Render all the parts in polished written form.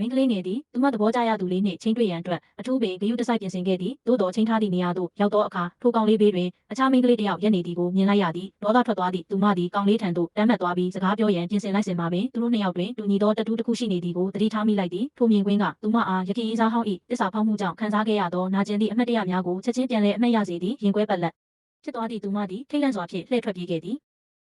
မင်းကလေးငယ်သည်သူမသဘောကျရသူလေးနှင့်ချင်းတွေ့ရန်အတွက်အထူးပင်ဂရုတစိုက်ပြင်ဆင်ခဲ့သည်သို့တော်ချင်းထားသည့်နေရာသို့ရောက်သောအခါထိုကောင်လေးဘေးတွင်အခြားမင်းကလေးတစ်ယောက်ရပ်နေသည်ကိုမြင်လိုက်ရသည်ဒေါသထွက်သွားသည့်သူမသည်ကောင်လေးထံသို့တမ်းမှတ်သွားပြီးစကားပြောရန်ပြင်ဆင်လိုက်စဉ်မှာပင်သူတို့နှစ်ယောက်တွင်တူညီသောတတူးတစ်ခုရှိနေသည်ကိုသတိထားမိလိုက်သည်ထိုမြင်ကွင်းကသူမအားယခင်ရေးစားဟောင်း၏တစ္ဆာဖောက်မှုကြောင့်ခံစားခဲ့ရသောနာကျင်သည့်အမှတ်တရများကိုချက်ချင်းပြန်လည်အမှတ်ရစေသည့်ရင်ကွဲပတ်လက်ဖြစ်သွားသည့်သူမသည်ထိတ်လန့်စွာဖြင့်လှည့်ထွက်ပြေးခဲ့သည်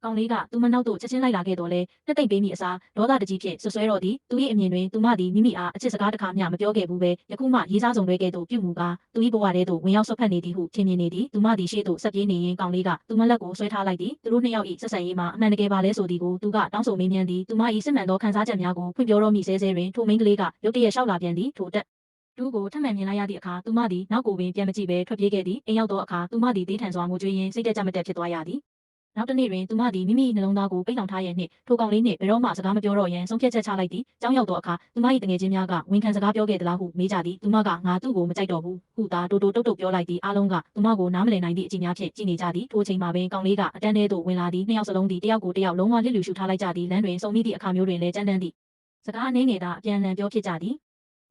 ကောင်လေးကသူမနောက်သို့ချက်ချင်းလိုက်လာခဲ့တော်လဲနှစ်သိမ့်ပေးမိအစားဒေါသတကြီးဖြင့်ဆွဆွဲတော်သည်သူ၏အမြင်တွင်သူမသည်မိမိအားအချစ်စကားတစ်ခါမျှမပြောခဲ့ဘူးပဲယခုမှရေးစားဆောင်တွဲကဲ့သို့ပြုမှုကာသူ၏ဘဝထဲသို့ဝင်ရောက်ဆွတ်ဖက်နေသည်ဟုထင်မြင်နေသည်သူမသည်ရှေ့သို့ဆက်ပြေးနေရင်ကောင်လေးကသူမလက်ကိုဆွဲထားလိုက်သည်သူတို့နှစ်ယောက်၏ဆက်ဆံရေးမှာအမှန်တကယ်ပါလဲဆိုသည်ကိုသူကတောင်းဆိုမေးမြန်းသည်သူမ၏စစ်မှန်သောခံစားချက်များကိုဖွင့်ပြောတော်မူဆဲတွင်ထိုမိန်းကလေးကရုတ်တရက်လျှောက်လာပြန်သည်ထိုတက်တူးကိုထပ်မံမြင်လိုက်ရသည့်အခါသူမသည်နောက်ကိုပင်ပြန်မကြည့်ဘဲထွက်ပြေးခဲ့သည်အိမ်ရောက်သောအခါသူမသည်တေးထန်စွာငိုကြွေးရင်းစိတ်တက်ကြမတက်ဖြစ်သွားရသည်နောက်တစ်နေ့တွင်သူမသည်မိမိနှလုံးသားကိုပိတ်လောင်ထားရန်နှင့်ထိုကောင်လေးနှင့်ဘယ်တော့မှစကားမပြောတော့ရန်ဆုံးဖြတ်ချက်ချလိုက်သည်။ကြောင်းရောက်သောအခါသူမ၏တငယ်ချင်းများကဝန်ခံစကားပြောခဲ့သလားဟုမေးကြသည်။သူမကငါသူ့ကိုမကြိုက်တော့ဘူးဟုသာတိုတိုတုတ်တုတ်ပြောလိုက်သည်အားလုံးကသူမကိုနားမလည်နိုင်သည့်အကြည့်များဖြင့်ကြည့်နေကြသည်။ထိုအချိန်မှာပင်ကောင်လေးကအတန်းထဲသို့ဝင်လာသည်။နှစ်ယောက်စလုံးသည်တယောက်ကိုတယောက်လုံးဝလစ်လျူရှုထားလိုက်ကြသည်။လမ်းတွင်ဆုံမိသည့်အခါမျိုးတွင်လည်းကြမ်းတမ်းသည့်စကားအနည်းငယ်သာအပြန်အလှန်ပြောဖြစ်ကြသည်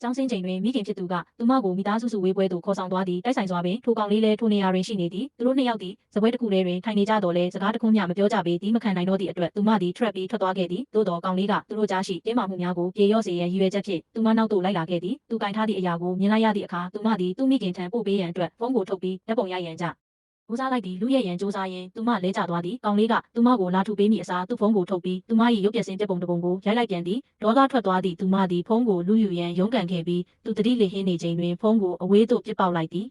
ကျောင်းစင်းချိန်တွင်မိခင်ဖြစ်သူကသူမကိုမိသားစုစုဝေးပွဲသို့ခေါ်ဆောင်သွားသည်တိုက်ဆိုင်စွာပင်ထိုကောင်လေးလည်းထိုနေရာတွင်ရှိနေသည်သူတို့နှစ်ယောက်သည်စပွဲတစ်ခုထဲတွင်ထိုင်နေကြတော့လဲစကားတစ်ခုမျှမပြောကြပေသည်မခံနိုင်တော့သည့်အတွက်သူမသည်ထွက်သွားခဲ့သည်သို့တော်ကောင်လေးကသူတို့ကြားရှိတင်းမာမှုများကိုပြေလျော့စေရန်ရည်ရွယ်ချက်ဖြင့်သူမနောက်သို့လိုက်လာခဲ့သည်သူကင်ထားသည့်အရာကိုမြင်လိုက်ရသည့်အခါသူမသည်သူ့မိခင်ထံပို့ပေးရန်အတွက်ဖုန်းကိုထုတ်ပြီးဓာတ်ပုံရိုက်ရန်ကြဦးစားလိုက်သည်လူရဲ့ရန်စူးစားရင်သူမလဲကျသွားသည်ကောင်လေးကသူမကိုလာထူပေးမိအစားသူ့ဖုန်းကိုထုတ်ပြီးသူမ၏ရုပ်ပြစင်ပြပုံတစ်ပုံကိုရိုက်လိုက်ပြန်သည်ဒေါသထွက်သွားသည့်သူမသည်ဖုန်းကိုလူယူရန်ရုန်းကန်ခဲ့ပြီးသူတတိလေဟင်းနေချိန်တွင်ဖုန်းကိုအဝေးသို့ပစ်ပေါက်လိုက်သည်